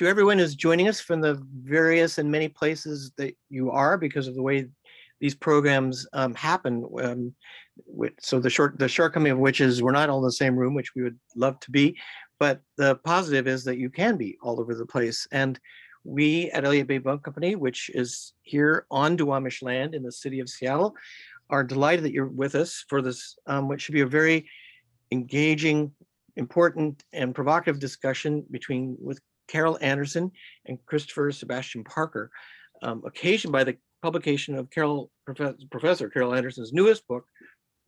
to everyone who's joining us from the various and many places that you are because of the way these programs happen. So the shortcoming of which is we're not all in the same room, which we would love to be, but the positive is that you can be all over the place. And we at Elliott Bay Book Company, which is here on Duwamish land in the city of Seattle, are delighted that you're with us for this, which should be a very engaging, important, and provocative discussion with Carol Anderson and Christopher Sebastian Parker, occasioned by the publication of Professor Carol Anderson's newest book,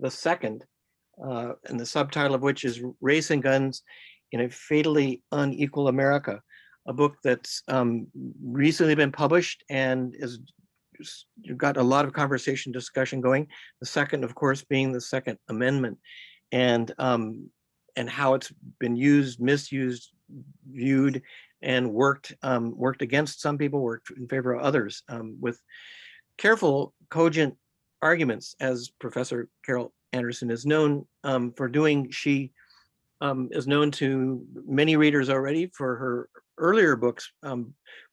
the second, and the subtitle of which is Race and Guns in a Fatally Unequal America, a book that's recently been published and you've got a lot of conversation, discussion going. The second, of course, being the Second Amendment, and how it's been used, misused, viewed, and worked against some people, worked in favor of others, with careful, cogent arguments, as Professor Carol Anderson is known for doing. She is known to many readers already for her earlier books,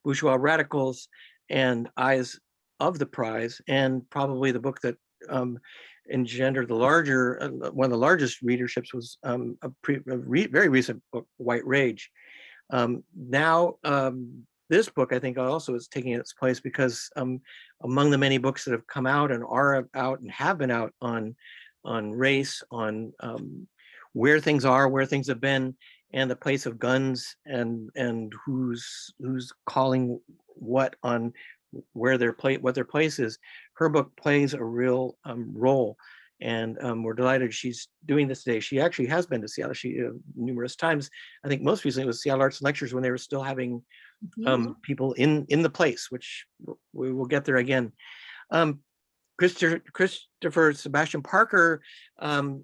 Bourgeois Radicals and Eyes of the Prize, and probably the book that engendered the one of the largest readerships was very recent book, White Rage. Now, this book, I think, also is taking its place because among the many books that have come out and are out and have been out on race, on where things are, where things have been, and the place of guns, and who's calling what on what their place is. Her book plays a real role, and we're delighted she's doing this today. She actually has been to Seattle numerous times. I think most recently it was Seattle Arts and Lectures when they were still having people in the place, which we will get there again. Christopher Sebastian Parker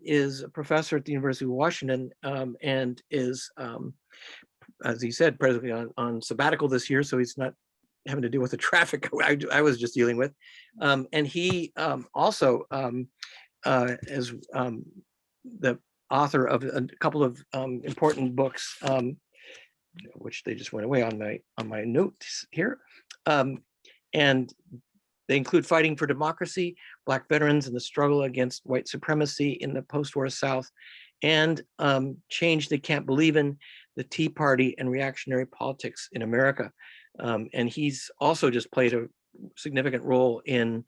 is a professor at the University of Washington and is, as he said, presently on sabbatical this year, so he's not having to deal with the traffic I was just dealing with. And he also is the author of a couple of important books, which they just went away on my notes here. And they include Fighting for Democracy, Black Veterans and the Struggle Against White Supremacy in the Post-War South, and Change They Can't Believe In, the Tea Party and Reactionary Politics in America. And he's also just played a significant role in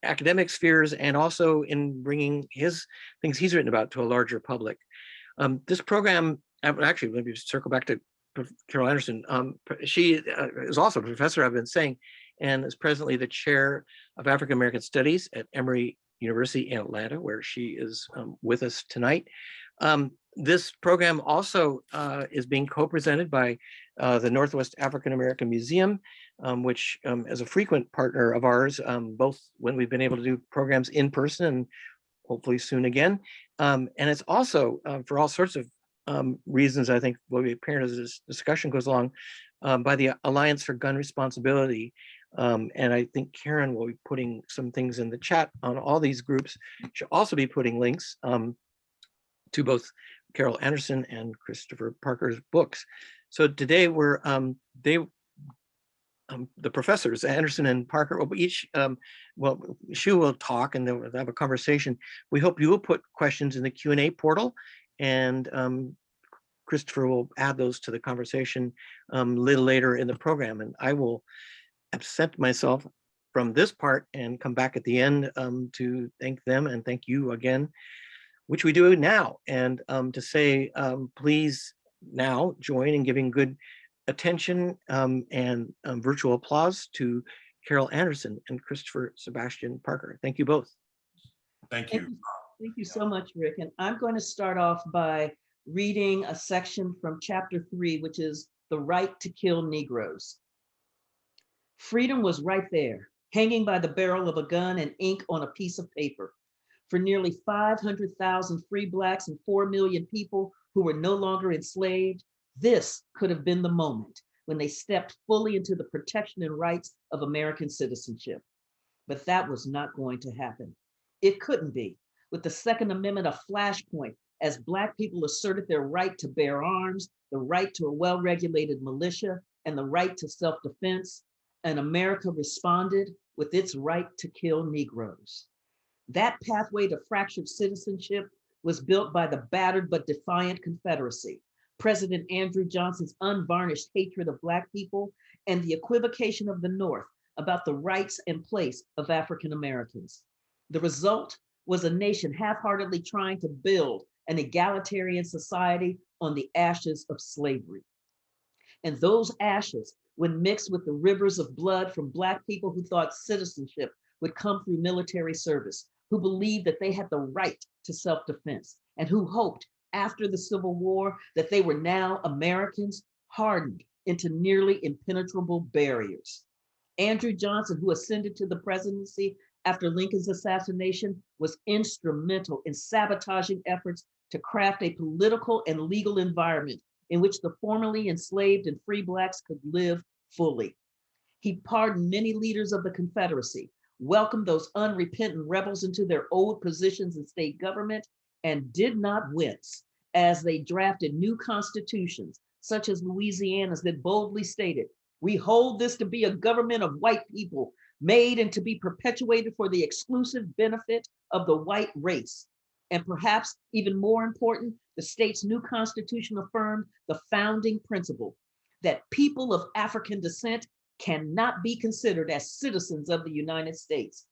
academic spheres and also in bringing his things he's written about to a larger public. This program, actually, let me just circle back to Carol Anderson. She is also a professor, I've been saying, and is presently the chair of African American Studies at Emory University in Atlanta, where she is with us tonight. This program also is being co-presented by the Northwest African American Museum, which is a frequent partner of ours, both when we've been able to do programs in person and hopefully soon again. And it's also, for all sorts of reasons, I think will be apparent as this discussion goes along, by the Alliance for Gun Responsibility. And I think Karen will be putting some things in the chat on all these groups. She'll also be putting links to both Carol Anderson and Christopher Parker's books. So today we're, the professors, Anderson and Parker, will each, she will talk and they'll have a conversation. We hope you will put questions in the Q&A portal, and Christopher will add those to the conversation a little later in the program. And I will absent myself from this part and come back at the end to thank them and thank you again, which we do now, and to say, please now join in giving good attention and virtual applause to Carol Anderson and Christopher Sebastian Parker. Thank you both. Thank you. Thank you so much, Rick. And I'm going to start off by reading a section from chapter 3, which is The Right to Kill Negroes. Freedom was right there, hanging by the barrel of a gun and ink on a piece of paper. For nearly 500,000 free Blacks and 4 million people who were no longer enslaved, this could have been the moment when they stepped fully into the protection and rights of American citizenship. But that was not going to happen. It couldn't be. With the Second Amendment a flashpoint as Black people asserted their right to bear arms, the right to a well-regulated militia, and the right to self-defense, and America responded with its right to kill Negroes. That pathway to fractured citizenship was built by the battered but defiant Confederacy, President Andrew Johnson's unvarnished hatred of Black people, and the equivocation of the North about the rights and place of African Americans. The result was a nation half-heartedly trying to build an egalitarian society on the ashes of slavery. And those ashes, when mixed with the rivers of blood from Black people who thought citizenship would come through military service, who believed that they had the right to self-defense, and who hoped after the Civil War that they were now Americans, hardened into nearly impenetrable barriers. Andrew Johnson, who ascended to the presidency after Lincoln's assassination, was instrumental in sabotaging efforts to craft a political and legal environment in which the formerly enslaved and free Blacks could live fully. He pardoned many leaders of the Confederacy, welcomed those unrepentant rebels into their old positions in state government, and did not wince as they drafted new constitutions, such as Louisiana's, that boldly stated, "We hold this to be a government of white people, made and to be perpetuated for the exclusive benefit of the white race." And perhaps even more important, the state's new constitution affirmed the founding principle that people of African descent cannot be considered as citizens of the United States.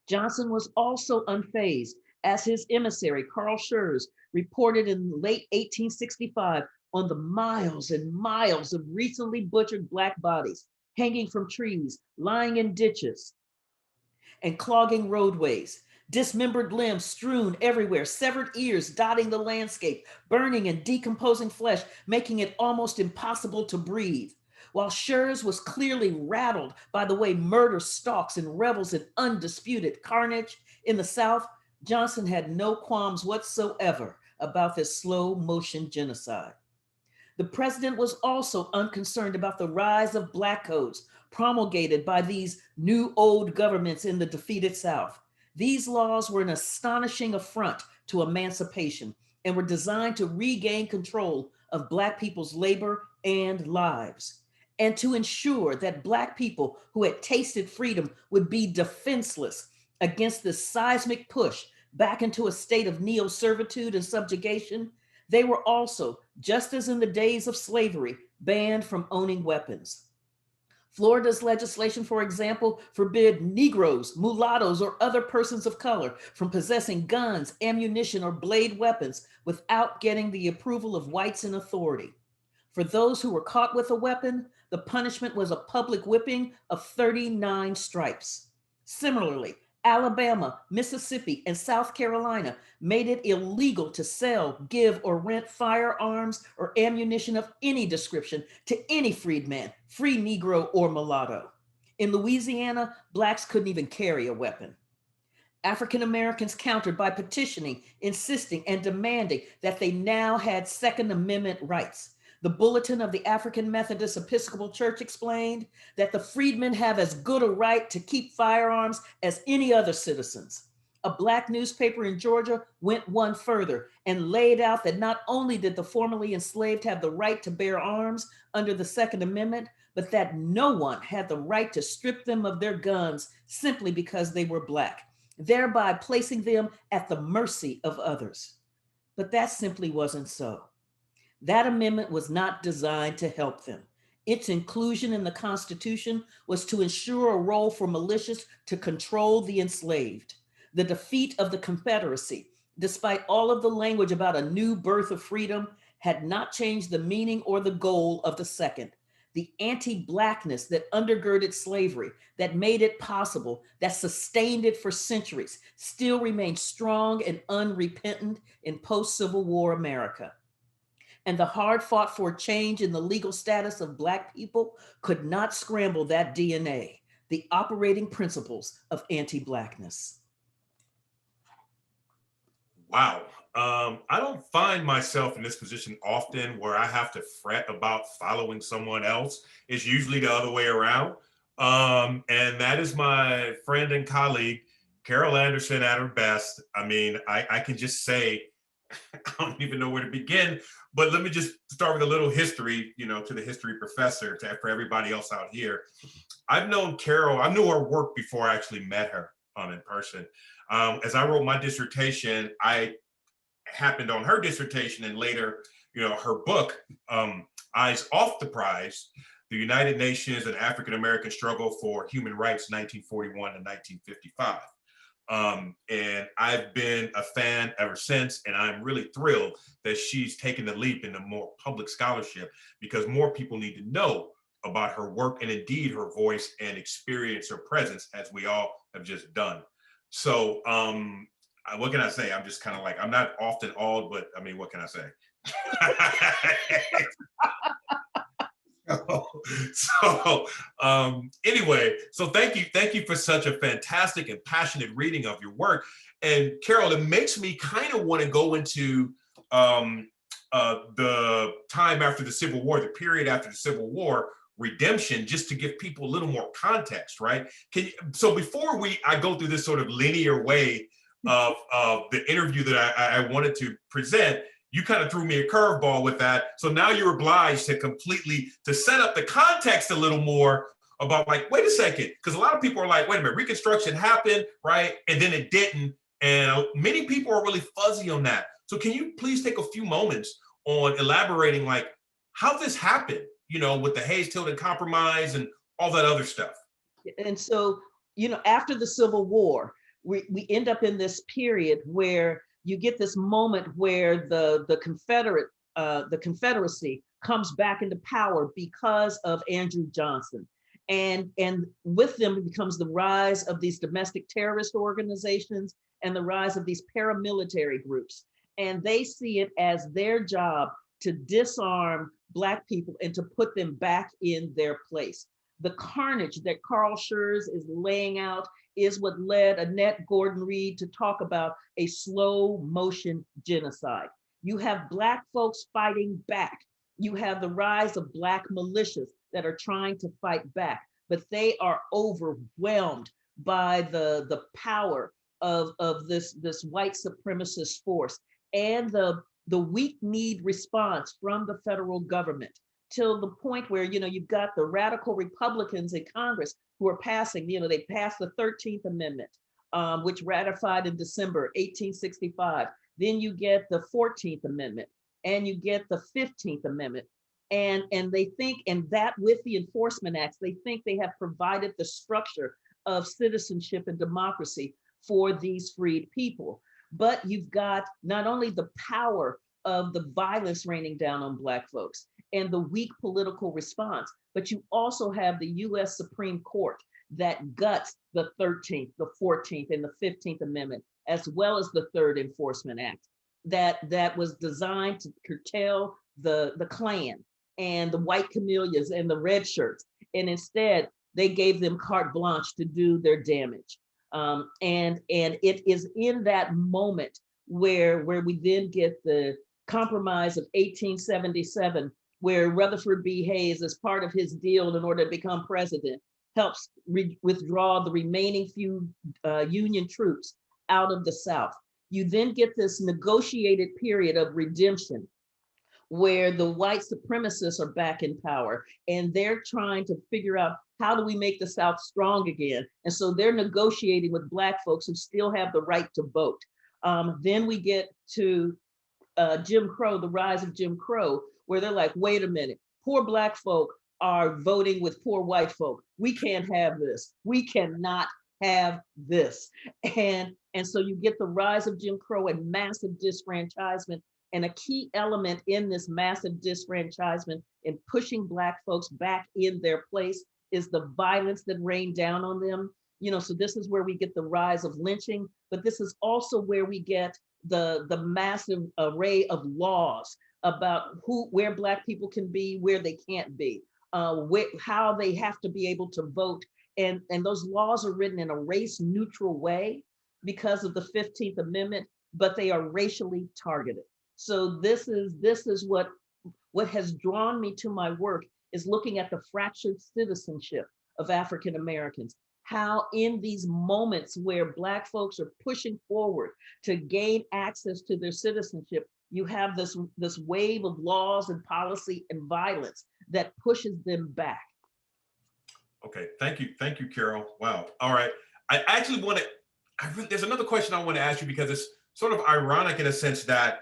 Johnson was also unfazed as his emissary, Carl Schurz, reported in late 1865 on the miles and miles of recently butchered Black bodies hanging from trees, lying in ditches, and clogging roadways, dismembered limbs strewn everywhere, severed ears dotting the landscape, burning and decomposing flesh, making it almost impossible to breathe. While Schurz was clearly rattled by the way murder stalks and revels in undisputed carnage in the South, Johnson had no qualms whatsoever about this slow motion genocide. The president was also unconcerned about the rise of Black codes promulgated by these new old governments in the defeated South. These laws were an astonishing affront to emancipation and were designed to regain control of Black people's labor and lives, and to ensure that Black people who had tasted freedom would be defenseless against this seismic push back into a state of neo-servitude and subjugation. They were also, just as in the days of slavery, banned from owning weapons. Florida's legislation, for example, forbid Negroes, mulattoes, or other persons of color from possessing guns, ammunition, or blade weapons without getting the approval of whites in authority. For those who were caught with a weapon, the punishment was a public whipping of 39 stripes. Similarly, Alabama, Mississippi, and South Carolina made it illegal to sell, give, or rent firearms or ammunition of any description to any freedman, free Negro, or mulatto. In Louisiana, Blacks couldn't even carry a weapon. African Americans countered by petitioning, insisting, and demanding that they now had Second Amendment rights. The Bulletin of the African Methodist Episcopal Church explained that the freedmen have as good a right to keep firearms as any other citizens. A Black newspaper in Georgia went one further and laid out that not only did the formerly enslaved have the right to bear arms under the Second Amendment, but that no one had the right to strip them of their guns simply because they were Black, thereby placing them at the mercy of others. But that simply wasn't so. That amendment was not designed to help them. Its inclusion in the Constitution was to ensure a role for militias to control the enslaved. The defeat of the Confederacy, despite all of the language about a new birth of freedom, had not changed the meaning or the goal of the second. The anti-Blackness that undergirded slavery, that made it possible, that sustained it for centuries, still remained strong and unrepentant in post-Civil War America. And the hard fought for change in the legal status of Black people could not scramble that DNA, the operating principles of anti-Blackness. Wow. I don't find myself in this position often where I have to fret about following someone else. It's usually the other way around. And that is my friend and colleague, Carol Anderson at her best. I mean, I can just say I don't even know where to begin, but let me just start with a little history, to the history professor, for everybody else out here. I've known Carol, I knew her work before I actually met her in person. As I wrote my dissertation, I happened on her dissertation and later, her book, Eyes Off the Prize, The United Nations and African American Struggle for Human Rights, 1941 to 1955. And I've been a fan ever since, and I'm really thrilled that she's taken the leap into more public scholarship, because more people need to know about her work and indeed her voice and experience or presence, as we all have just done. So what can I say? I'm just kind of like, I'm not often awed, but I mean, what can I say? Anyway, so thank you for such a fantastic and passionate reading of your work. And Carol, it makes me kind of want to go into the time after the Civil War, the period after the Civil War, redemption, just to give people a little more context, right? So before I go through this sort of linear way of the interview that I wanted to present, you kind of threw me a curveball with that. So now you're obliged to set up the context a little more about, like, wait a second, because a lot of people are like, wait a minute, Reconstruction happened, right? And then it didn't. And many people are really fuzzy on that. So can you please take a few moments on elaborating, like, how this happened, with the Hayes-Tilden Compromise and all that other stuff? And so, after the Civil War, we end up in this period where you get this moment where the Confederacy comes back into power because of Andrew Johnson. And with them becomes the rise of these domestic terrorist organizations and the rise of these paramilitary groups. And they see it as their job to disarm Black people and to put them back in their place. The carnage that Carl Schurz is laying out is what led Annette Gordon Reed to talk about a slow motion genocide. You have Black folks fighting back. You have the rise of Black militias that are trying to fight back, but they are overwhelmed by the power of this white supremacist force and the weak-kneed response from the federal government, till the point where, you've got the radical Republicans in Congress who are passing, they passed the 13th Amendment, which ratified in December 1865. Then you get the 14th Amendment and you get the 15th Amendment. And they think, and that with the Enforcement Acts, they think they have provided the structure of citizenship and democracy for these freed people. But you've got not only the power of the violence raining down on Black folks and the weak political response, but you also have the US Supreme Court that guts the 13th, the 14th, and the 15th Amendment, as well as the Third Enforcement Act, that was designed to curtail the Klan and the white camellias and the red shirts. And instead, they gave them carte blanche to do their damage. And it is in that moment where we then get the Compromise of 1877, where Rutherford B. Hayes, as part of his deal in order to become president, helps withdraw the remaining few Union troops out of the South. You then get this negotiated period of redemption where the white supremacists are back in power and they're trying to figure out, how do we make the South strong again? And so they're negotiating with Black folks who still have the right to vote. Then we get to Jim Crow, the rise of Jim Crow, where they're like, wait a minute, poor Black folk are voting with poor white folk. We can't have this. We cannot have this. And so you get the rise of Jim Crow and massive disfranchisement. And a key element in this massive disfranchisement in pushing Black folks back in their place is the violence that rained down on them. So this is where we get the rise of lynching, but this is also where we get the massive array of laws about where Black people can be, where they can't be, how they have to be able to vote. And those laws are written in a race neutral way because of the 15th Amendment, but they are racially targeted. So this is what has drawn me to my work, is looking at the fractured citizenship of African Americans. how in these moments where Black folks are pushing forward to gain access to their citizenship, you have this wave of laws and policy and violence that pushes them back. Okay, thank you, Carol. Wow. All right, I actually want to. There's another question I want to ask you because it's sort of ironic in a sense that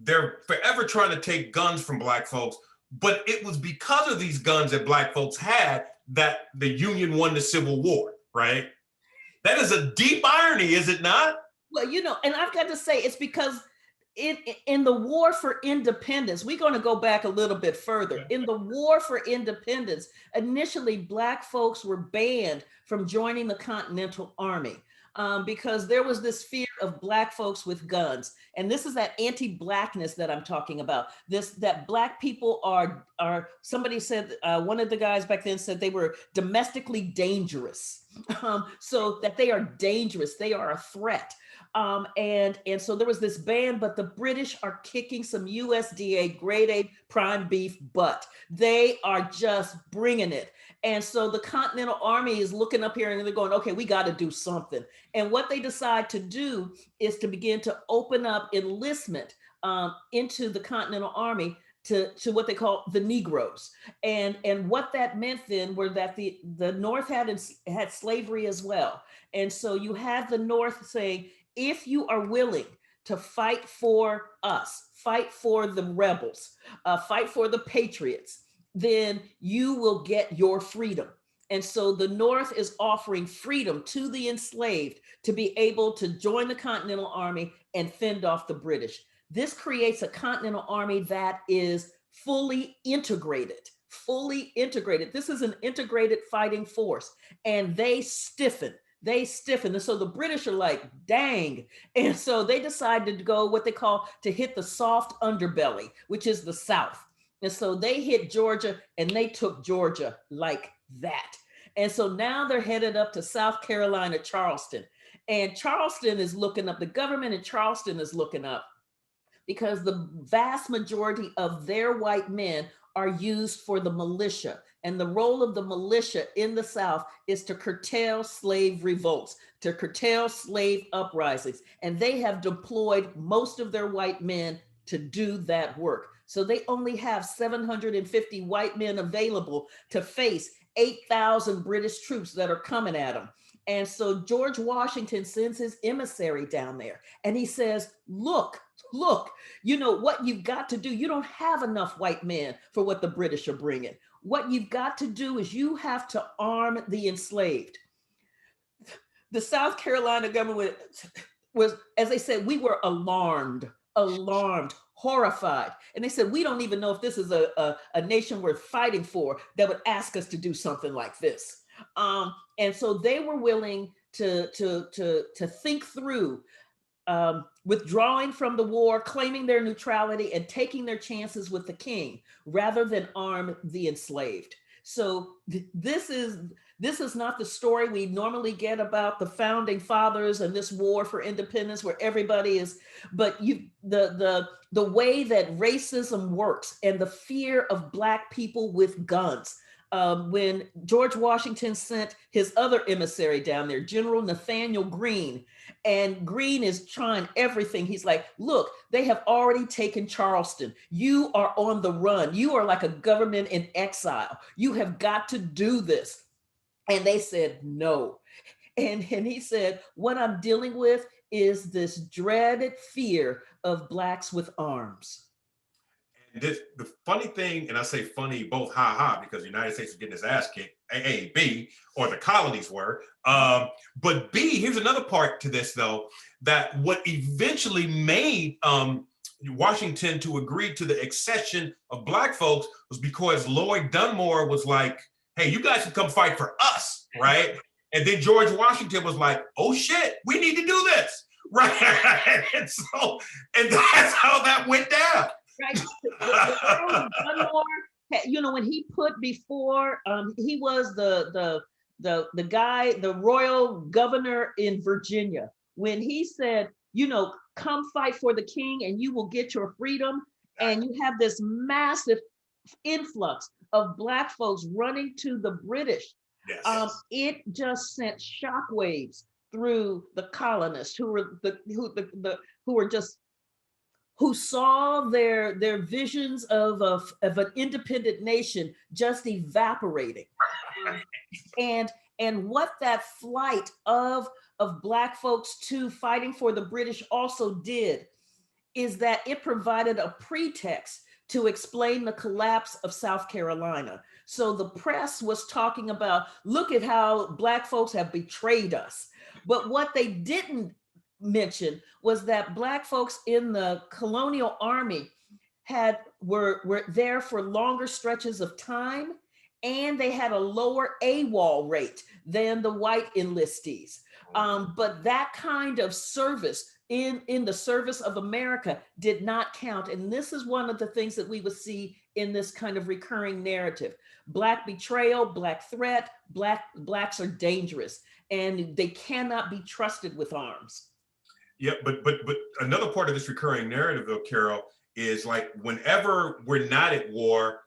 they're forever trying to take guns from Black folks, but it was because of these guns that Black folks had that the Union won the Civil War, right? That is a deep irony, is it not? Well, and I've got to say, it's because in the war for independence, we're going to go back a little bit further. In the war for independence, initially Black folks were banned from joining the Continental Army because there was this fear of Black folks with guns. And this is that anti-Blackness that I'm talking about. That Black people are somebody said, one of the guys back then said they were domestically dangerous. So that they are dangerous, they are a threat. And so there was this ban, but the British are kicking some USDA grade A prime beef butt. They are just bringing it. And so the Continental Army is looking up here and they're going, okay, we got to do something. And what they decide to do is to begin to open up enlistment into the Continental Army to what they call the Negroes. And what that meant then were that the North had slavery as well. And so you have the North saying, if you are willing to fight for us, fight for the rebels, fight for the patriots, then you will get your freedom. And so the North is offering freedom to the enslaved to be able to join the Continental Army and fend off the British. This creates a Continental Army that is fully integrated. This is an integrated fighting force, and they stiffen. And so the British are like, dang. And so they decided to go what they call to hit the soft underbelly, which is the South. And so they hit Georgia and they took Georgia like that. And so now they're headed up to South Carolina, Charleston. And Charleston is looking up, the government in Charleston is looking up because the vast majority of their white men are used for the militia. And the role of the militia in the South is to curtail slave revolts, to curtail slave uprisings. And they have deployed most of their white men to do that work. So they only have 750 white men available to face 8,000 British troops that are coming at them. And so George Washington sends his emissary down there and he says, look, you know what you've got to do. You don't have enough white men for what the British are bringing. What you've got to do is you have to arm the enslaved. The South Carolina government was, as they said, we were alarmed, horrified. And they said, we don't even know if this is a nation worth fighting for that would ask us to do something like this. And so they were willing to think through withdrawing from the war, claiming their neutrality, and taking their chances with the king rather than arm the enslaved. So this is not the story we normally get about the founding fathers and this war for independence where everybody is, but the way that racism works and the fear of Black people with guns. When George Washington sent his other emissary down there, General Nathaniel Greene, and Greene is trying everything. He's like, look, they have already taken Charleston. You are on the run. You are like a government in exile. You have got to do this. And they said, no. And he said, what I'm dealing with is this dreaded fear of Blacks with arms. The funny thing, and I say funny both ha because the United States was getting its ass kicked, A, B, or the colonies were. But B, here's another part to this though, that what eventually made Washington to agree to the accession of Black folks was because Lloyd Dunmore was like, hey, you guys can come fight for us, right? And then George Washington was like, oh shit, we need to do this, right? And that's how that went down. Right. Dunmore, you know, when he put before, he was the guy, the royal governor in Virginia, when he said, you know, come fight for the king and you will get your freedom. And you have this massive influx of Black folks running to the British. Yes. It just sent shockwaves through the colonists who saw their visions of an independent nation just evaporating. And what that flight of Black folks to fighting for the British also did is that it provided a pretext to explain the collapse of South Carolina. So the press was talking about, look at how Black folks have betrayed us. But what they didn't mention was that Black folks in the colonial army were there for longer stretches of time, and they had a lower AWOL rate than the white enlistees. But that kind of service in the service of America did not count. And this is one of the things that we would see in this kind of recurring narrative. Black betrayal, Black threat, Blacks are dangerous, and they cannot be trusted with arms. Yeah, but another part of this recurring narrative, though, Carol, is like whenever we're not at war,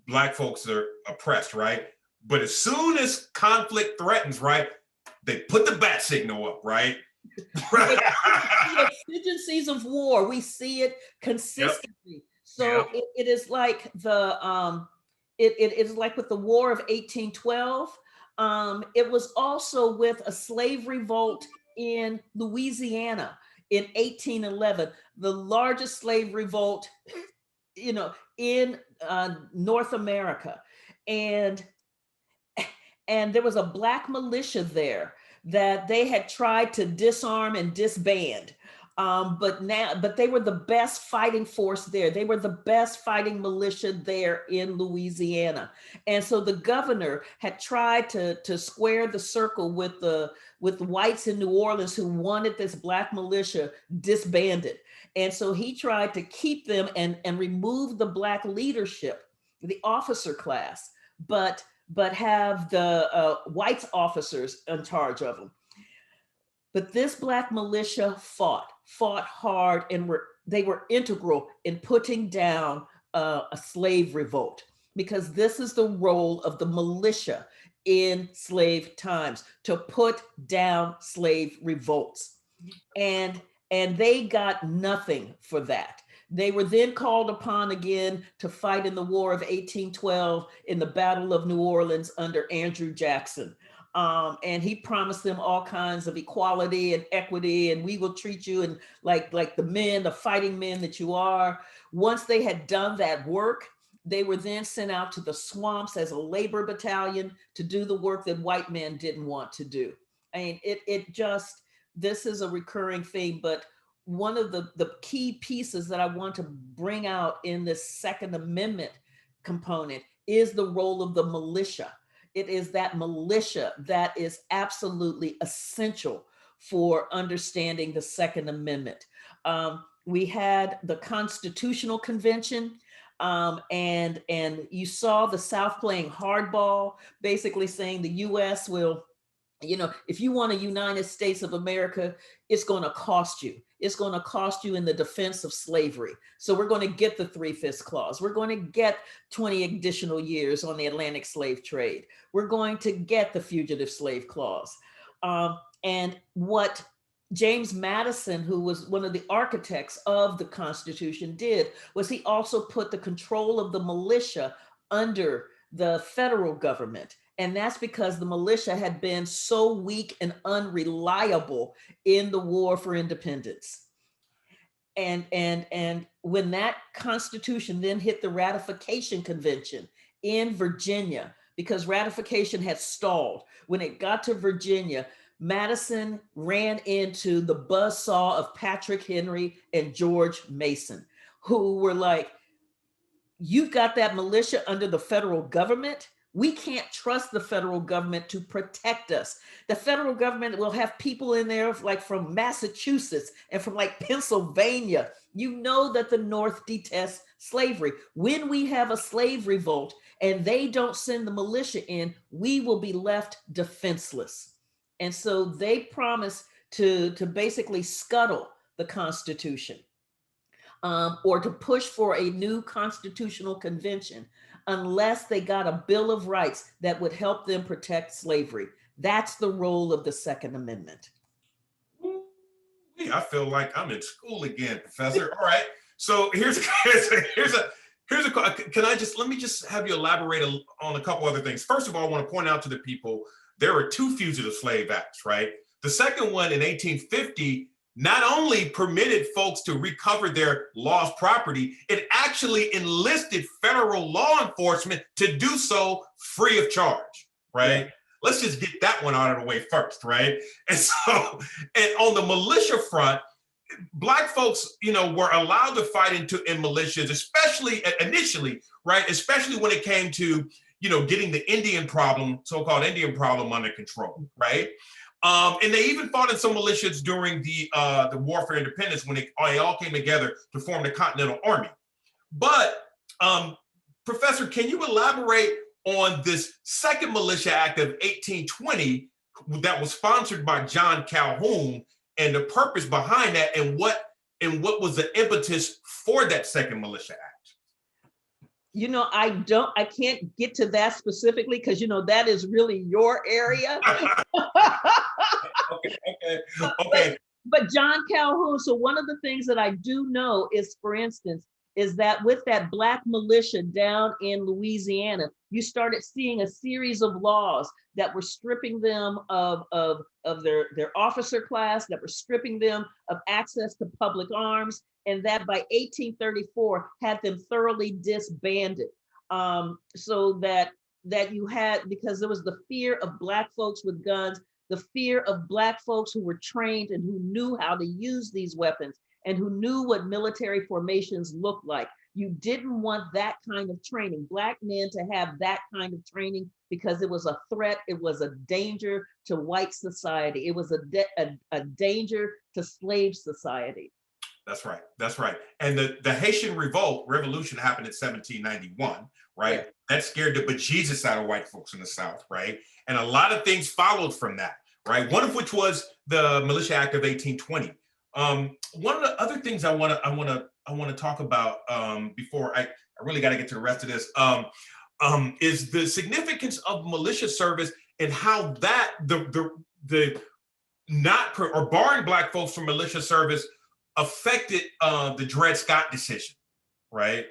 Black folks are oppressed, right? But as soon as conflict threatens, right, they put the bat signal up, right? The exigencies of war, we see it consistently. Yep. So yep. It is like it is like with the War of 1812. It was also with a slave revolt in Louisiana in 1811, the largest slave revolt, in North America, and there was a Black militia there that they had tried to disarm and disband. But they were the best fighting force there. They were the best fighting militia there in Louisiana. And so the governor had tried to square the circle with the whites in New Orleans who wanted this Black militia disbanded. And so he tried to keep them and remove the Black leadership, the officer class, but have the whites officers in charge of them. But this Black militia fought hard, and they were integral in putting down a slave revolt, because this is the role of the militia in slave times, to put down slave revolts. And they got nothing for that. They were then called upon again to fight in the War of 1812 in the Battle of New Orleans under Andrew Jackson. And he promised them all kinds of equality and equity, and we will treat you and like the fighting men that you are. Once they had done that work, they were then sent out to the swamps as a labor battalion to do the work that white men didn't want to do. I mean, this is a recurring theme, but one of the key pieces that I want to bring out in this Second Amendment component is the role of the militia. It is that militia that is absolutely essential for understanding the Second Amendment. We had the Constitutional Convention, and you saw the South playing hardball, basically saying the U.S. will, if you want a United States of America, it's going to cost you. It's going to cost you in the defense of slavery. So we're going to get the 3/5 clause. We're going to get 20 additional years on the Atlantic slave trade. We're going to get the fugitive slave clause. And what James Madison, who was one of the architects of the Constitution, did was he also put the control of the militia under the federal government. And that's because the militia had been so weak and unreliable in the war for independence. And when that Constitution then hit the ratification convention in Virginia, because ratification had stalled, when it got to Virginia, Madison ran into the buzzsaw of Patrick Henry and George Mason, who were like, you've got that militia under the federal government. We can't trust the federal government to protect us. The federal government will have people in there like from Massachusetts and from like Pennsylvania. You know that the North detests slavery. When we have a slave revolt and they don't send the militia in, we will be left defenseless. And so they promised to basically scuttle the Constitution. Or to push for a new constitutional convention. unless they got a Bill of Rights that would help them protect slavery. That's the role of the Second Amendment. I feel like I'm in school again, Professor. All right. So here's a let me just have you elaborate on a couple other things. First of all, I want to point out to the people, there are two Fugitive Slave Acts, right? The second one in 1850 not only permitted folks to recover their lost property, it actually enlisted federal law enforcement to do so free of charge, right? Yeah. Let's just get that one out of the way first, right? And so, and on the militia front, Black folks, were allowed to fight in militias, especially initially, right? Especially when it came to, getting the Indian problem, so-called Indian problem, under control, right? And they even fought in some militias during the War for Independence when they all came together to form the Continental Army. But Professor, can you elaborate on this second Militia Act of 1820 that was sponsored by John Calhoun, and the purpose behind that, and what was the impetus for that second Militia Act? I can't get to that specifically because that is really your area. Okay. But John Calhoun, so one of the things that I do know is, for instance, is that with that Black militia down in Louisiana, you started seeing a series of laws that were stripping them of their officer class, that were stripping them of access to public arms, and that by 1834 had them thoroughly disbanded. So that you had, because there was the fear of Black folks with guns, the fear of Black folks who were trained and who knew how to use these weapons and who knew what military formations looked like. You didn't want that kind of training, Black men to have that kind of training, because it was a threat, it was a danger to white society, it was a danger to slave society. That's right. And the Haitian Revolution happened in 1791, right? Yeah. That scared the bejesus out of white folks in the South, right? And a lot of things followed from that, right? One of which was the Militia Act of 1820. One of the other things I want to talk about before I really got to get to the rest of this is the significance of militia service and how that the barring Black folks from militia service affected the Dred Scott decision, right?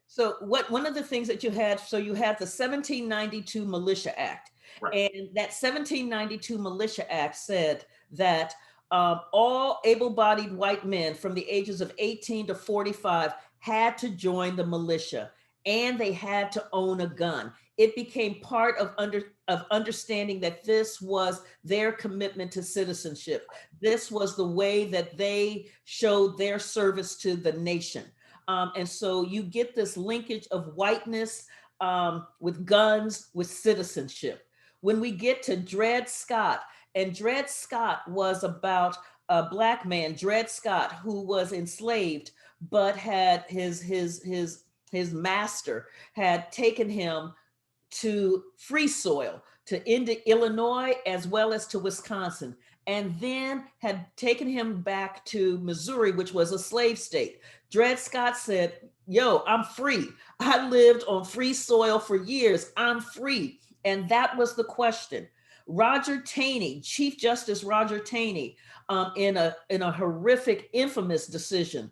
So one of the things that you had the 1792 Militia Act, right. And that 1792 Militia Act said that all able-bodied white men from the ages of 18 to 45 had to join the militia, and they had to own a gun. It became part of understanding that this was their commitment to citizenship. This was the way that they showed their service to the nation. And so you get this linkage of whiteness with guns, with citizenship. When we get to Dred Scott, and Dred Scott was about a Black man, Dred Scott, who was enslaved, but had his master had taken him to free soil, to Illinois as well as to Wisconsin, and then had taken him back to Missouri, which was a slave state. Dred Scott said, yo, I'm free. I lived on free soil for years. I'm free. And that was the question. Roger Taney, Chief Justice Roger Taney, in a horrific, infamous decision,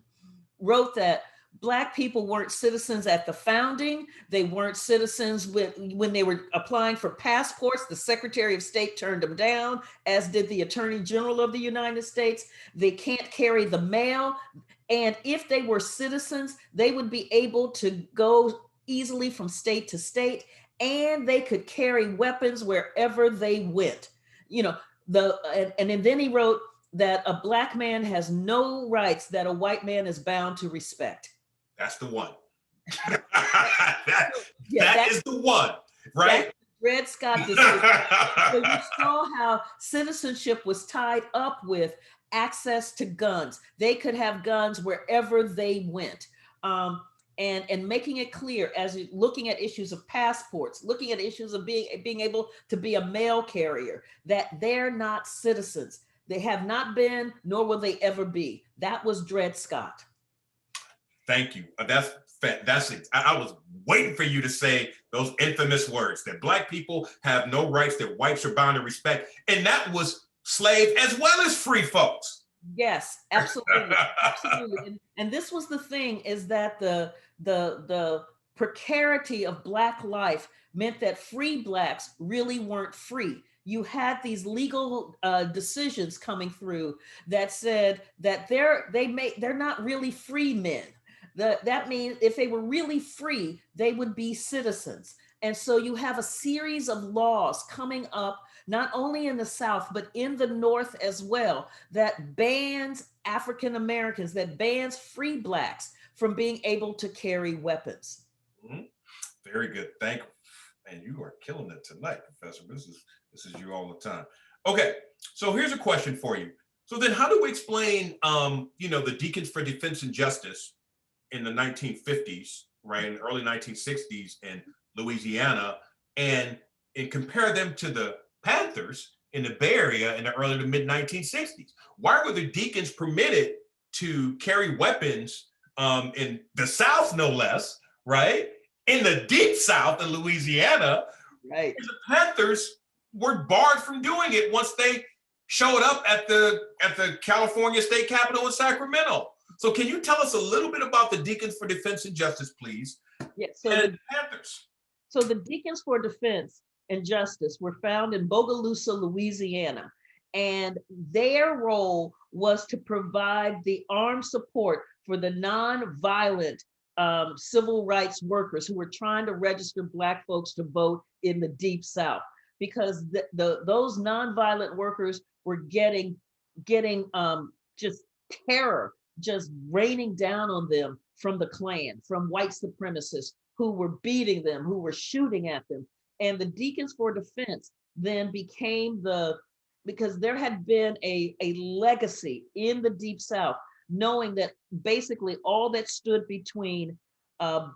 wrote that Black people weren't citizens at the founding. They weren't citizens when they were applying for passports. The Secretary of State turned them down, as did the Attorney General of the United States. They can't carry the mail. And if they were citizens, they would be able to go easily from state to state, and they could carry weapons wherever they went. And then he wrote that a Black man has no rights that a white man is bound to respect. That's the one. that is the one, right? Dred Scott decision. So you saw how citizenship was tied up with access to guns. They could have guns wherever they went. And making it clear, as you're looking at issues of passports, looking at issues of being able to be a mail carrier, that they're not citizens. They have not been, nor will they ever be. That was Dred Scott. Thank you. That's I was waiting for you to say those infamous words that Black people have no rights that whites are bound to respect. And that was slave as well as free folks. Yes, absolutely, absolutely. And this was the thing, is that the precarity of Black life meant that free Blacks really weren't free. You had these legal decisions coming through that said that they're not really free men. That means if they were really free, they would be citizens. And so you have a series of laws coming up, not only in the South, but in the North as well, that bans African Americans, that bans free Blacks from being able to carry weapons. Mm-hmm. Very good. Thank you. Man, you are killing it tonight, Professor. This is you all the time. Okay, so here's a question for you. So then how do we explain, the Deacons for Defense and Justice in the 1950s, right, in the early 1960s in Louisiana, and compare them to the Panthers in the Bay Area in the early to mid 1960s? Why were the Deacons permitted to carry weapons in the South, no less, right? In the deep South in Louisiana, right? And the Panthers were barred from doing it once they showed up at the California State Capitol in Sacramento. So can you tell us a little bit about the Deacons for Defense and Justice, please? Yeah, so and the Panthers. So the Deacons for Defense and Justice were found in Bogalusa, Louisiana, and their role was to provide the armed support for the nonviolent civil rights workers who were trying to register Black folks to vote in the Deep South, because those nonviolent workers were getting just terror just raining down on them from the Klan, from white supremacists who were beating them, who were shooting at them. And the Deacons for Defense then became because there had been a legacy in the Deep South, knowing that basically all that stood between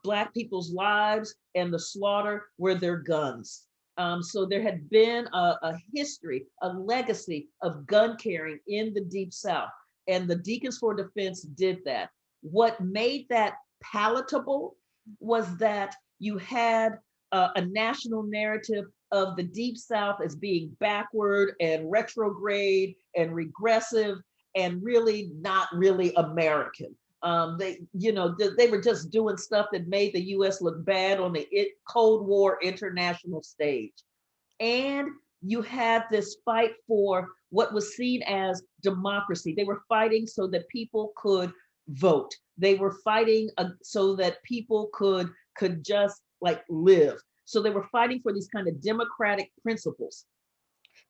Black people's lives and the slaughter were their guns. So there had been a history, a legacy of gun carrying in the Deep South. And the Deacons for Defense did that. What made that palatable was that you had a national narrative of the Deep South as being backward and retrograde and regressive and really not really American. They were just doing stuff that made the US look bad on the Cold War international stage. And you had this fight for what was seen as democracy. They were fighting so that people could vote. They were fighting so that people could just like live. So they were fighting for these kind of democratic principles.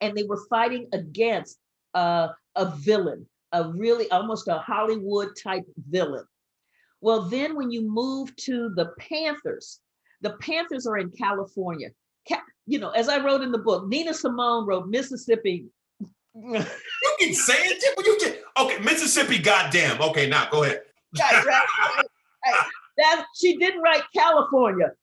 And they were fighting against a villain, a really almost a Hollywood type villain. Well, then when you move to the Panthers are in California. As I wrote in the book, Nina Simone wrote Mississippi. You can say it, but you can. Okay, Mississippi, goddamn. Okay, now go ahead. Right. That she didn't write California.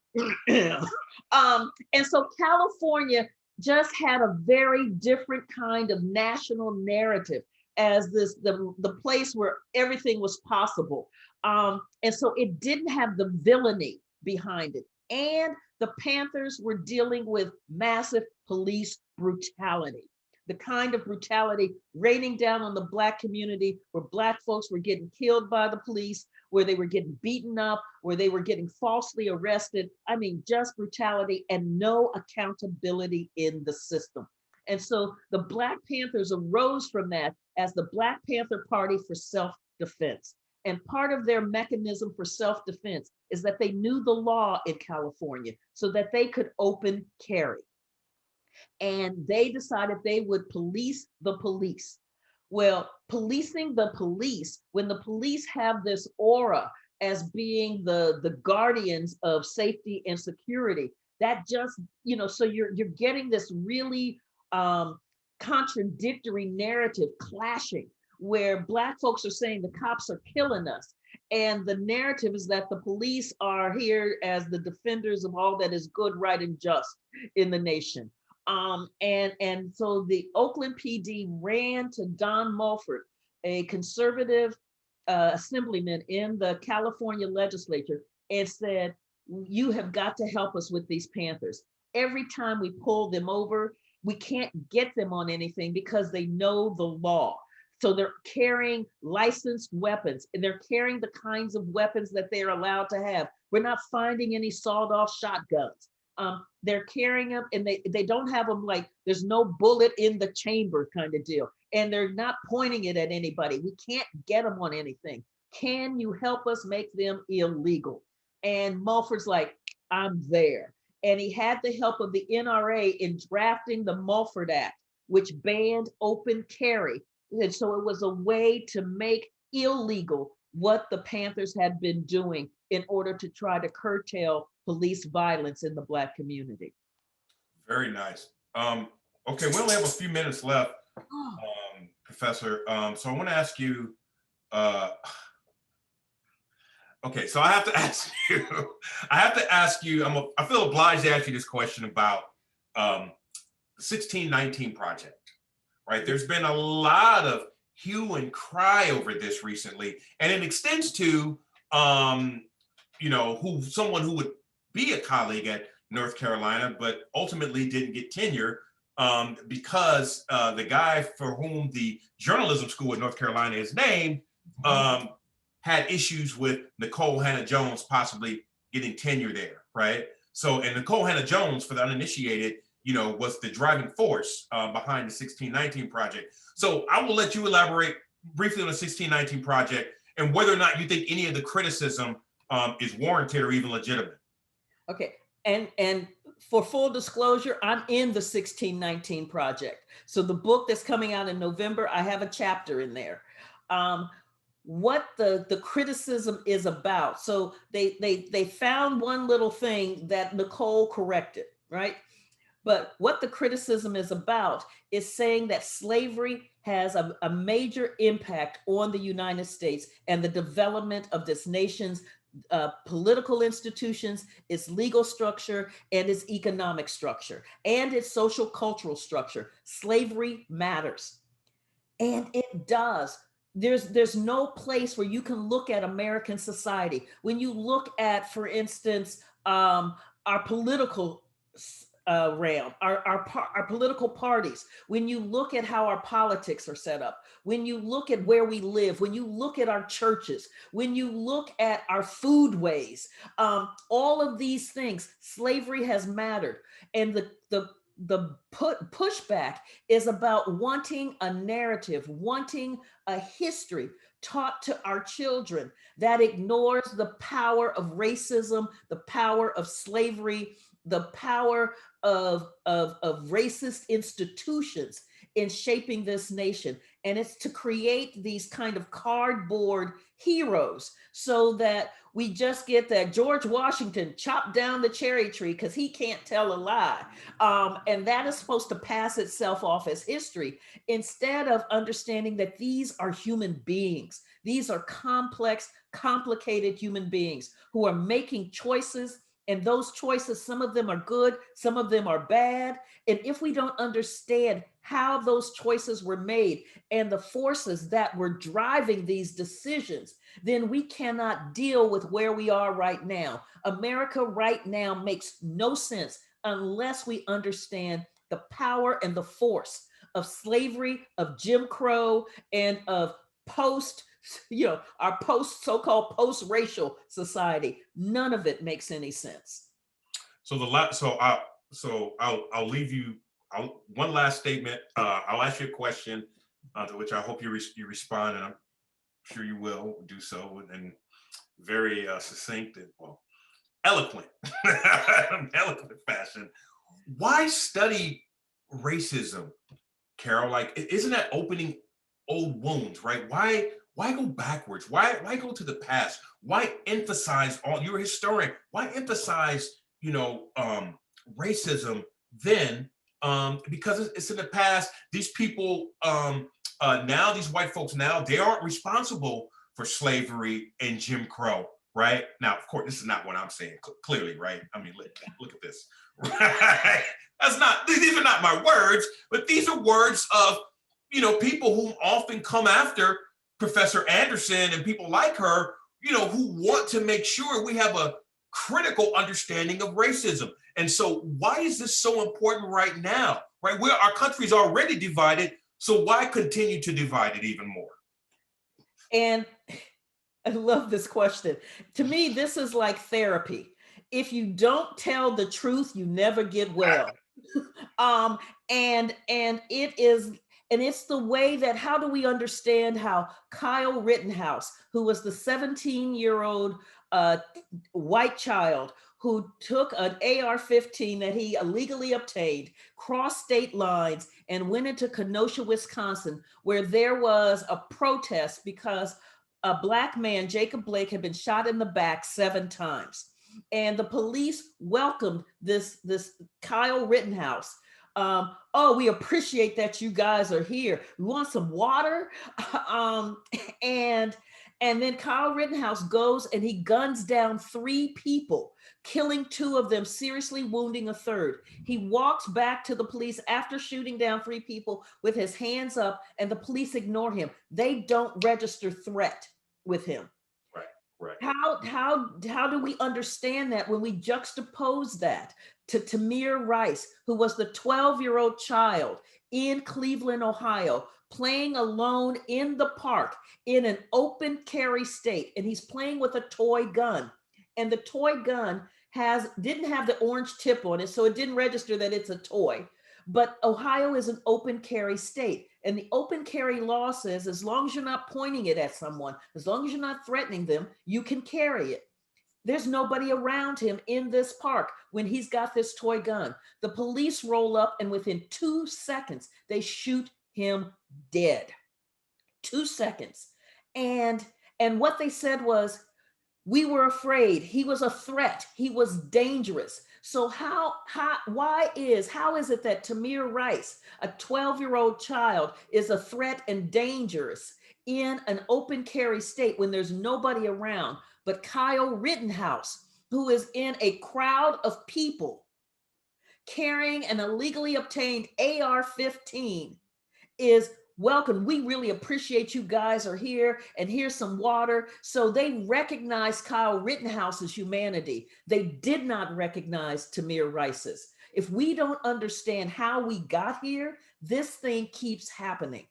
And so California just had a very different kind of national narrative as the place where everything was possible. And so it didn't have the villainy behind it. And the Panthers were dealing with massive police brutality, the kind of brutality raining down on the Black community where Black folks were getting killed by the police, where they were getting beaten up, where they were getting falsely arrested. I mean, just brutality and no accountability in the system. And so the Black Panthers arose from that as the Black Panther Party for Self-Defense. And part of their mechanism for self-defense is that they knew the law in California so that they could open carry. And they decided they would police the police. Well, policing the police, when the police have this aura as being the guardians of safety and security, that just, so you're getting this really contradictory narrative clashing, where Black folks are saying the cops are killing us. And the narrative is that the police are here as the defenders of all that is good, right, and just in the nation. And so the Oakland PD ran to Don Mulford, a conservative assemblyman in the California legislature, and said, you have got to help us with these Panthers. Every time we pull them over, we can't get them on anything because they know the law. So they're carrying licensed weapons, and they're carrying the kinds of weapons that they're allowed to have. We're not finding any sawed-off shotguns. They're carrying them, and they don't have them like there's no bullet in the chamber kind of deal. And they're not pointing it at anybody. We can't get them on anything. Can you help us make them illegal? And Mulford's like, I'm there. And he had the help of the NRA in drafting the Mulford Act, which banned open carry. And so it was a way to make illegal what the Panthers had been doing in order to try to curtail police violence in the Black community. Very nice. Okay, we only have a few minutes left, Professor. So I want to ask you, okay, so I have to ask you, I feel obliged to ask you this question about the 1619 Project, right? There's been a lot of hue and cry over this recently, and it extends to, someone who would be a colleague at North Carolina, but ultimately didn't get tenure because the guy for whom the journalism school at North Carolina is named had issues with Nicole Hannah-Jones possibly getting tenure there, right? So, and Nicole Hannah-Jones, for the uninitiated, was the driving force behind the 1619 Project. So I will let you elaborate briefly on the 1619 Project and whether or not you think any of the criticism is warranted or even legitimate. Okay, and for full disclosure, I'm in the 1619 Project. So the book that's coming out in November, I have a chapter in there. What the criticism is about. So they found one little thing that Nicole corrected, right? But what the criticism is about is saying that slavery has a major impact on the United States and the development of this nation's political institutions, its legal structure, and its economic structure, and its social cultural structure. Slavery matters. And it does. There's no place where you can look at American society. When you look at, for instance, our political realm, our political parties, when you look at how our politics are set up, when you look at where we live, when you look at our churches, when you look at our foodways, all of these things, slavery has mattered. And the pushback is about wanting a narrative, wanting a history taught to our children that ignores the power of racism, the power of slavery, the power of racist institutions in shaping this nation. And it's to create these kind of cardboard heroes so that we just get that George Washington chopped down the cherry tree because he can't tell a lie. And that is supposed to pass itself off as history instead of understanding that these are human beings. These are complex, complicated human beings who are making choices. And those choices, some of them are good, some of them are bad. And if we don't understand how those choices were made and the forces that were driving these decisions, then we cannot deal with where we are right now. America right now makes no sense unless we understand the power and the force of slavery, of Jim Crow, and of our so-called post-racial society. None of it makes any sense. So I'll leave you. One last statement. I'll ask you a question to which I hope you respond, and I'm sure you will do so in very succinct and eloquent, eloquent fashion. Why study racism, Carol? Like, isn't that opening old wounds, right? Why go backwards? Why go to the past? Why emphasize you're a historian? Why emphasize, racism then? Because it's in the past. These people now, these white folks now, they aren't responsible for slavery and Jim Crow, right? Now, of course, this is not what I'm saying clearly, right? I mean, look at this. Right? These are not my words, but these are words of people who often come after Professor Anderson and people like her, who want to make sure we have a critical understanding of racism. And so why is this so important right now, right? Our country's already divided, so why continue to divide it even more? And I love this question. To me, this is like therapy. If you don't tell the truth, you never get well. And it's the way that, how do we understand how Kyle Rittenhouse, who was the 17-year-old white child who took an AR-15 that he illegally obtained, crossed state lines, and went into Kenosha, Wisconsin, where there was a protest because a Black man, Jacob Blake, had been shot in the back 7 times. And the police welcomed this Kyle Rittenhouse. Oh, we appreciate that you guys are here. We want some water. And then Kyle Rittenhouse goes and he guns down 3 people, killing 2 of them, seriously wounding a 3rd. He walks back to the police after shooting down 3 people with his hands up, and the police ignore him. They don't register threat with him. Right. How do we understand that when we juxtapose that to Tamir Rice, who was the 12-year-old child in Cleveland, Ohio, playing alone in the park in an open carry state, and he's playing with a toy gun, and the toy gun didn't have the orange tip on it, so it didn't register that it's a toy. But Ohio is an open carry state. And the open carry law says, as long as you're not pointing it at someone, as long as you're not threatening them, you can carry it. There's nobody around him in this park when he's got this toy gun. The police roll up, and within 2 seconds, they shoot him dead. 2 seconds. And what they said was, we were afraid. He was a threat. He was dangerous. So how is it that Tamir Rice, a 12-year-old child, is a threat and dangerous in an open carry state when there's nobody around? But Kyle Rittenhouse, who is in a crowd of people carrying an illegally obtained AR-15, is welcome. We really appreciate you guys are here, and here's some water. So they recognize Kyle Rittenhouse's humanity. They did not recognize Tamir Rice's. If we don't understand how we got here, this thing keeps happening.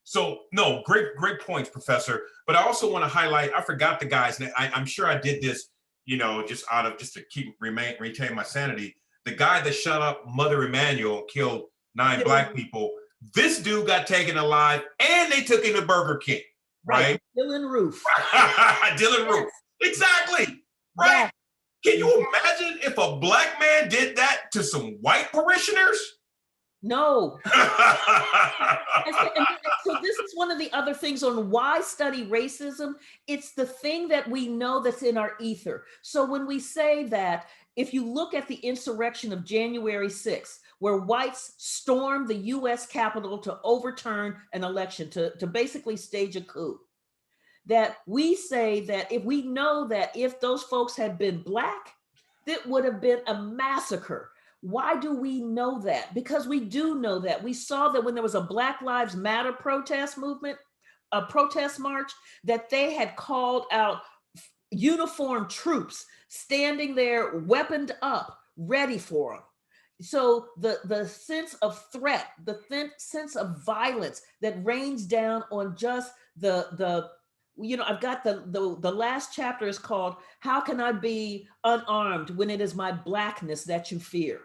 So no, great points, Professor. But I also want to highlight, I forgot the guy's name. I'm sure I did this, just to retain my sanity. The guy that shot up Mother Emanuel and killed 9 Black people. This dude got taken alive, and they took him to Burger King, right? Dylan Roof. Dylan Roof. Exactly. Right. Yeah. Can you imagine if a Black man did that to some white parishioners? No. So this is one of the other things on why study racism. It's the thing that we know that's in our ether. So when we say that, if you look at the insurrection of January 6th, where whites stormed the US Capitol to overturn an election, to basically stage a coup, that we say that if we know that if those folks had been Black, it would have been a massacre. Why do we know that? Because we do know that. We saw that when there was a Black Lives Matter protest movement, a protest march, that they had called out uniformed troops standing there, weaponed up, ready for them. So the sense of threat, the sense of violence that rains down on just I've got the last chapter is called "How Can I Be Unarmed When It Is My Blackness That You Fear?"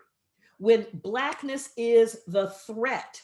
When Blackness is the threat,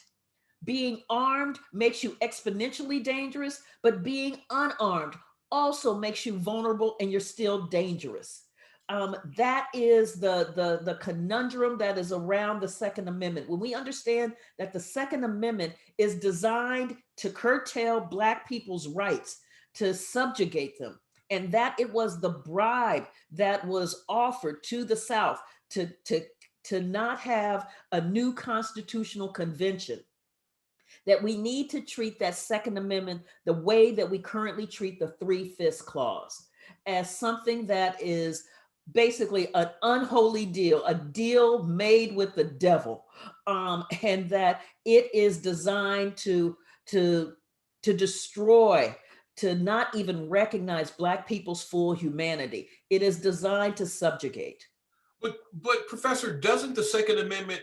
being armed makes you exponentially dangerous, but being unarmed also makes you vulnerable, and you're still dangerous. That is the conundrum that is around the Second Amendment. When we understand that the Second Amendment is designed to curtail Black people's rights, to subjugate them, and that it was the bribe that was offered to the South to not have a new constitutional convention, that we need to treat that Second Amendment the way that we currently treat the 3/5 clause, as something that is basically an unholy deal, a deal made with the devil, and that it is designed to destroy, to not even recognize Black people's full humanity. It is designed to subjugate. But Professor, doesn't the Second Amendment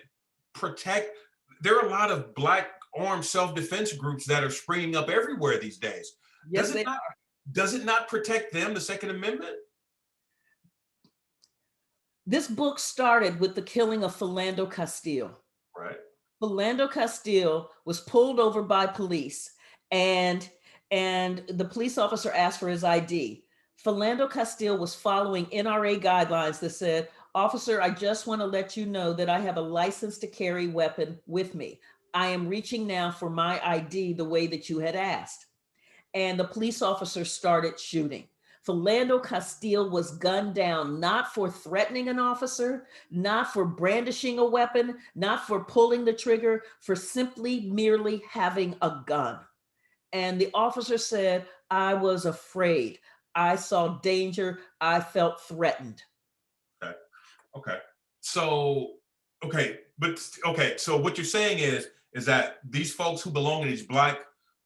protect? There are a lot of Black armed self-defense groups that are springing up everywhere these days. Yes, they are. Does it not protect them, the Second Amendment? This book started with the killing of Philando Castile. Right. Philando Castile was pulled over by police, and the police officer asked for his ID. Philando Castile was following NRA guidelines that said, "Officer, I just want to let you know that I have a license to carry weapon with me. I am reaching now for my ID the way that you had asked." And the police officer started shooting. Philando Castile was gunned down, not for threatening an officer, not for brandishing a weapon, not for pulling the trigger, for simply merely having a gun. And the officer said, "I was afraid. I saw danger. I felt threatened." Okay. So what you're saying is that these folks who belong to these Black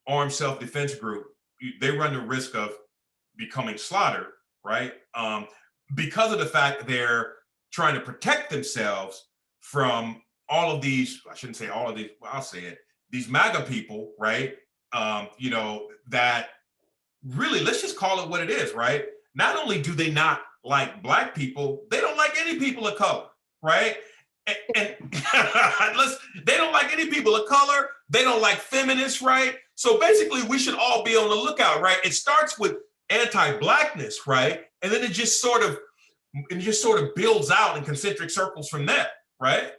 armed self-defense group, they run the risk of becoming slaughtered, right? Because of the fact they're trying to protect themselves from all of these, I shouldn't say all of these, well, I'll say it, these MAGA people, right? That really, let's just call it what it is, right? Not only do they not like Black people, they don't like any people of color, right? And they don't like any people of color. They don't like feminists, right? So basically, we should all be on the lookout, right? It starts with anti-Blackness, right? And then it just sort of builds out in concentric circles from that, right?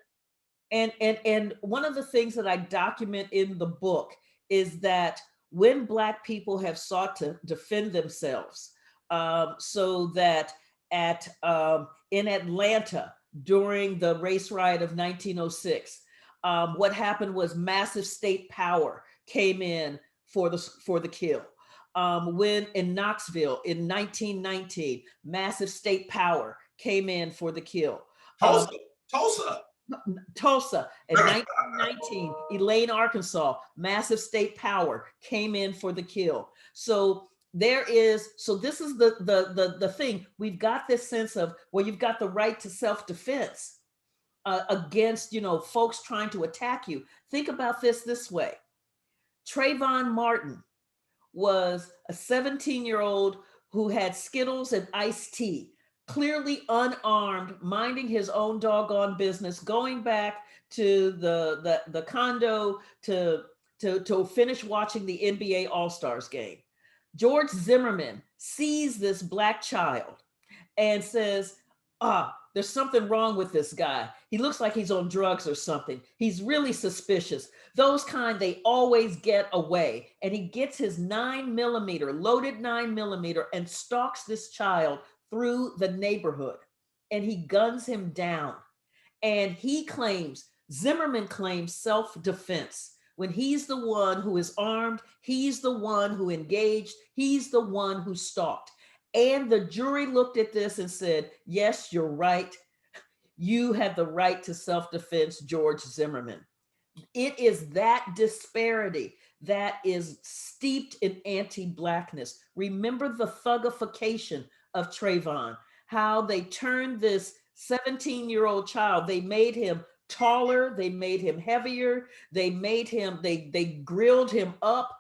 And one of the things that I document in the book is that when Black people have sought to defend themselves, so that in Atlanta during the race riot of 1906, what happened was massive state power came in for the kill. When in Knoxville in 1919, massive state power came in for the kill. Tulsa. In 1919, Elaine, Arkansas, massive state power came in for the kill. So this is the thing. We've got this sense of, well, you've got the right to self-defense against, folks trying to attack you. Think about this way. Trayvon Martin was a 17-year-old who had Skittles and iced tea, clearly unarmed, minding his own doggone business, going back to the condo to finish watching the NBA All-Stars game. George Zimmerman sees this Black child and says, there's something wrong with this guy. He looks like he's on drugs or something. He's really suspicious. Those kind, they always get away. And he gets his loaded 9mm, and stalks this child through the neighborhood. And he guns him down. And Zimmerman claims self-defense. When he's the one who is armed, he's the one who engaged, he's the one who stalked. And the jury looked at this and said, yes, you're right. You have the right to self-defense, George Zimmerman. It is that disparity that is steeped in anti-Blackness. Remember the thugification of Trayvon, how they turned this 17-year-old child, they made him taller, they made him heavier, they grilled him up,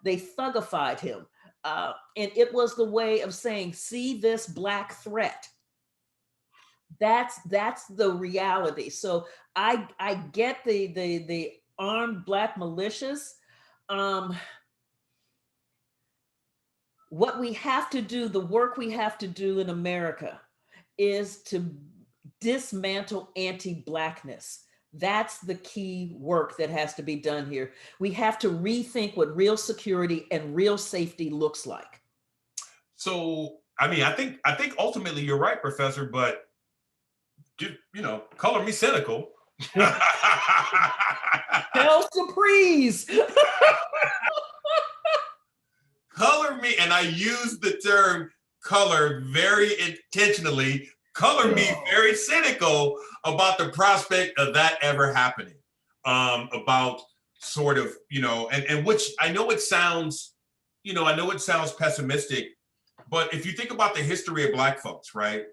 they thugified him. And it was the way of saying, see this Black threat. That's the reality. So I get the armed Black militias. What we have to do, the work we have to do in America, is to dismantle anti-Blackness. That's the key work that has to be done here. We have to rethink what real security and real safety looks like. So, I mean, I think ultimately you're right, Professor, but color me cynical. Hell surprise. Color me, and I use the term color very intentionally, color me very cynical about the prospect of that ever happening. About sort of, and which I know it sounds I know it sounds pessimistic, but if you think about the history of Black folks, right,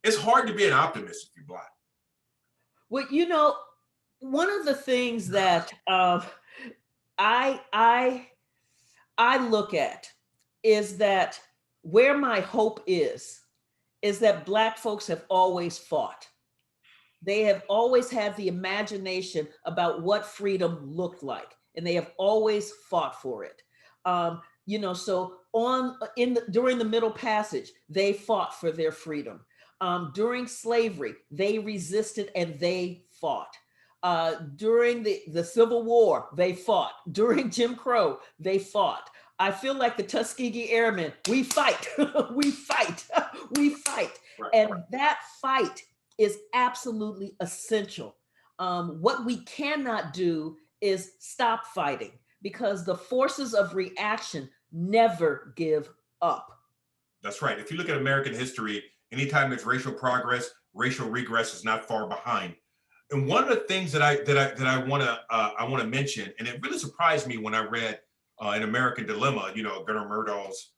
it's hard to be an optimist if you're Black. Well, one of the things that I look at is that where my hope is that Black folks have always fought. They have always had the imagination about what freedom looked like, and they have always fought for it. So during the Middle Passage, they fought for their freedom. During slavery, they resisted and they fought. During the Civil War, they fought. During Jim Crow, they fought. I feel like the Tuskegee Airmen, we fight, we fight, we fight. Right. And that fight is absolutely essential. What we cannot do is stop fighting, because the forces of reaction never give up. That's right. If you look at American history, anytime there's racial progress, racial regress is not far behind. And one of the things that I want to mention, and it really surprised me when I read An American Dilemma, Gunnar Myrdal's,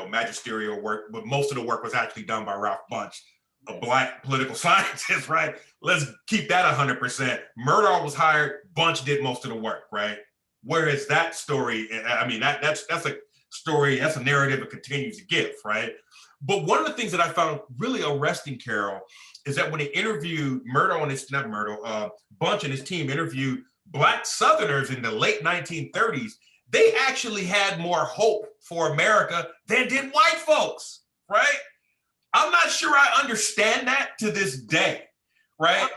magisterial work, but most of the work was actually done by Ralph Bunche, a Black political scientist, right? Let's keep that 100%. Myrdal was hired, Bunche did most of the work, right? Whereas that story, I mean, that's a story, that's a narrative it continues to give, right? But one of the things that I found really arresting, Carol, is that when they interviewed Bunche and his team interviewed Black Southerners in the late 1930s, they actually had more hope for America than did white folks, right? I'm not sure I understand that to this day, right?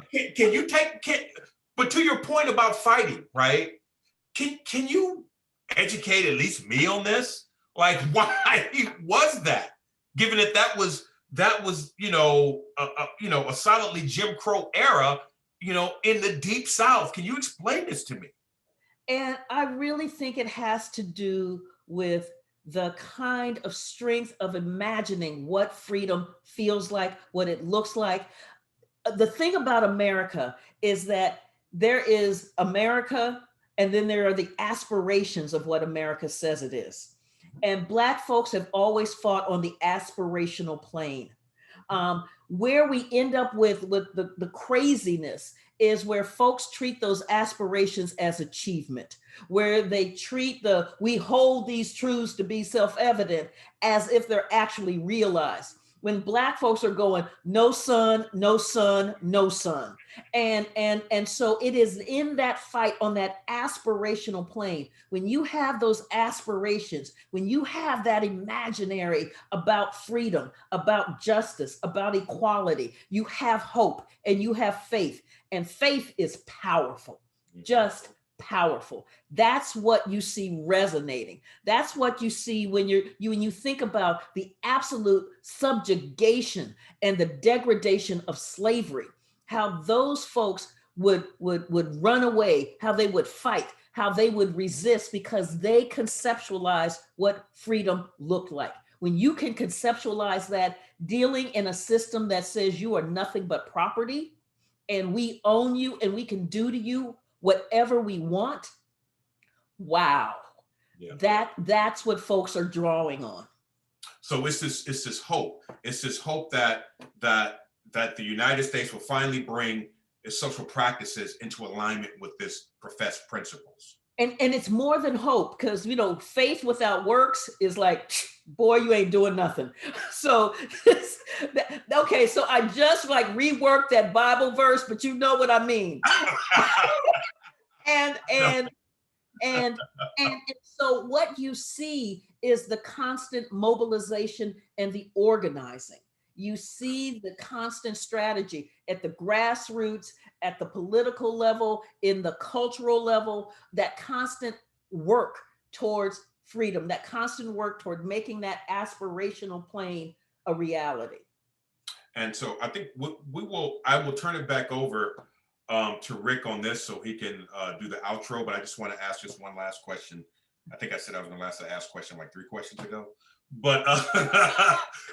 But to your point about fighting, right? Can you educate at least me on this? Like, why was that? Given that was a solidly Jim Crow era, in the Deep South. Can you explain this to me? And I really think it has to do with the kind of strength of imagining what freedom feels like, what it looks like. The thing about America is that there is America, and then there are the aspirations of what America says it is. And Black folks have always fought on the aspirational plane. Where we end up with the craziness is where folks treat those aspirations as achievement, where they treat we hold these truths to be self-evident as if they're actually realized. When Black folks are going, no son, no son, no son. And so it is in that fight on that aspirational plane, when you have those aspirations, when you have that imaginary about freedom, about justice, about equality, you have hope and you have faith. And faith is powerful, just powerful. That's what you see resonating. That's what you see when you think about the absolute subjugation and the degradation of slavery, how those folks would run away, how they would fight, how they would resist, because they conceptualized what freedom looked like. When you can conceptualize that, dealing in a system that says you are nothing but property, and we own you and we can do to you whatever we want. Wow. Yeah. That's what folks are drawing on. So it's this hope. It's this hope that the United States will finally bring its social practices into alignment with this professed principles. And it's more than hope, because faith without works is like, boy, you ain't doing nothing. So okay, so I just reworked that Bible verse, but you know what I mean. and so what you see is the constant mobilization and the organizing. You see the constant strategy at the grassroots, at the political level, in the cultural level, that constant work towards freedom, that constant work toward making that aspirational plane a reality. And so I think I will turn it back over to Rick on this so he can do the outro, but I just want to ask just one last question. I think I said I was going to ask question like 3 questions ago, but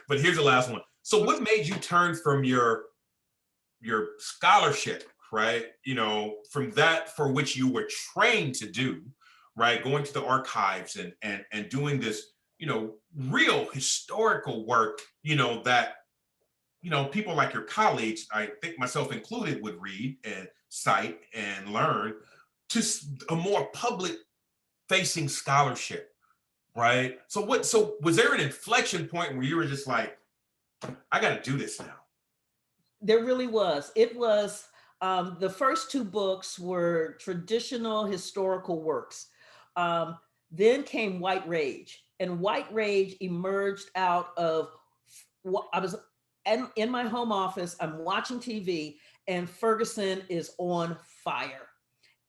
but here's the last one. So what made you turn from your scholarship, right? From that for which you were trained to do, right? Going to the archives and doing this real historical work, that, people like your colleagues, I think myself included, would read and cite and learn, to a more public facing scholarship, right? So was there an inflection point where you were just like, I got to do this now? There really was. It was, the first two books were traditional historical works. Then came White Rage, and White Rage emerged out of I was in my home office, I'm watching TV, and Ferguson is on fire.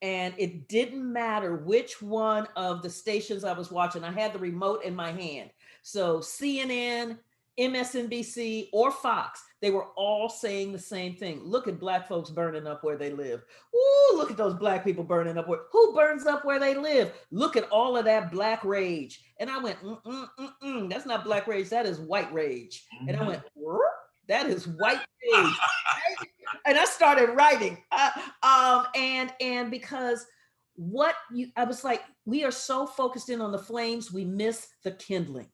And it didn't matter which one of the stations I was watching. I had the remote in my hand. So CNN, MSNBC, or Fox, they were all saying the same thing. Look at Black folks burning up where they live. Ooh, look at those Black people burning up who burns up where they live? Look at all of that Black rage. And I went, that's not Black rage, that is white rage. And I went, that is white rage. And I started writing. And because I was like, we are so focused in on the flames, we miss the kindling.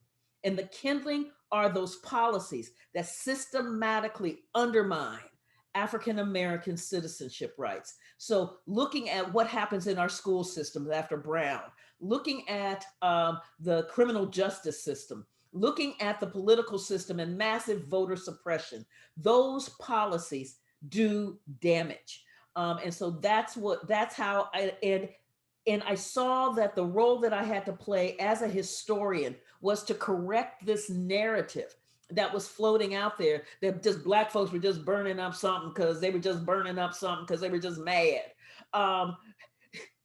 And the kindling are those policies that systematically undermine African-American citizenship rights. So looking at what happens in our school systems after Brown, looking at the criminal justice system, looking at the political system and massive voter suppression, those policies do damage. And so that's how I saw that the role that I had to play as a historian was to correct this narrative that was floating out there, that just Black folks were just burning up something because they were just burning up something because they were just mad.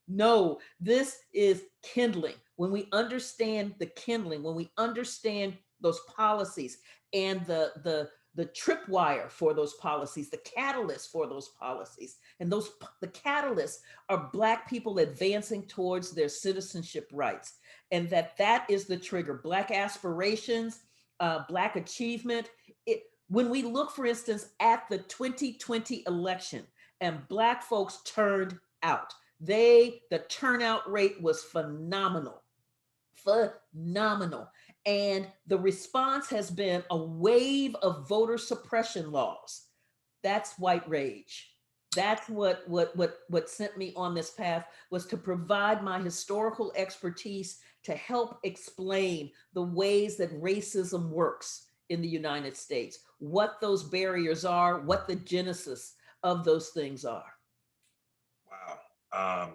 No, this is kindling. When we understand the kindling, when we understand those policies and the tripwire for those policies, the catalyst for those policies, and the catalysts are Black people advancing towards their citizenship rights, and that is the trigger. Black aspirations, Black achievement. When we look, for instance, at the 2020 election, and Black folks turned out, the turnout rate was phenomenal. And the response has been a wave of voter suppression laws. That's white rage. That's what sent me on this path, was to provide my historical expertise to help explain the ways that racism works in the United States, what those barriers are, what the genesis of those things are. Wow.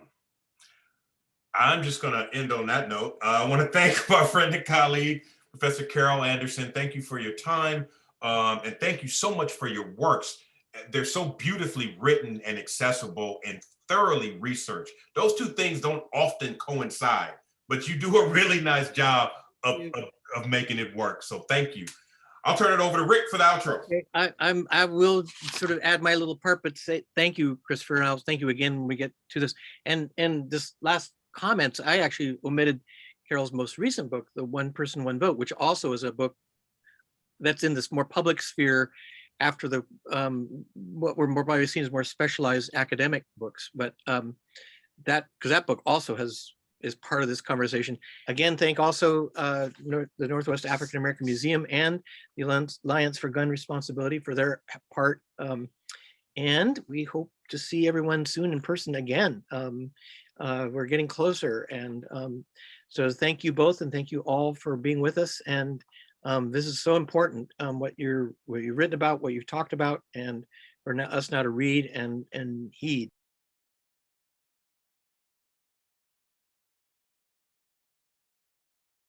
I'm just going to end on that note. I want to thank my friend and colleague, Professor Carol Anderson. Thank you for your time. And thank you so much for your works. They're so beautifully written and accessible and thoroughly researched. Those two things don't often coincide, but you do a really nice job of making it work. So thank you. I'll turn it over to Rick for the outro. Okay, I will sort of add my little part, but say thank you, Christopher, and I'll thank you again when we get to this. And this last comments, I actually omitted Carol's most recent book, The One Person, One Vote, which also is a book that's in this more public sphere after the what we're more probably seen as more specialized academic books. But because that book also is part of this conversation. Again, thank also the Northwest African American Museum and the Alliance for Gun Responsibility for their part. And we hope to see everyone soon in person again. We're getting closer. And so thank you both, and thank you all for being with us. And this is so important, what you've written about, what you've talked about, and for us now to read and heed.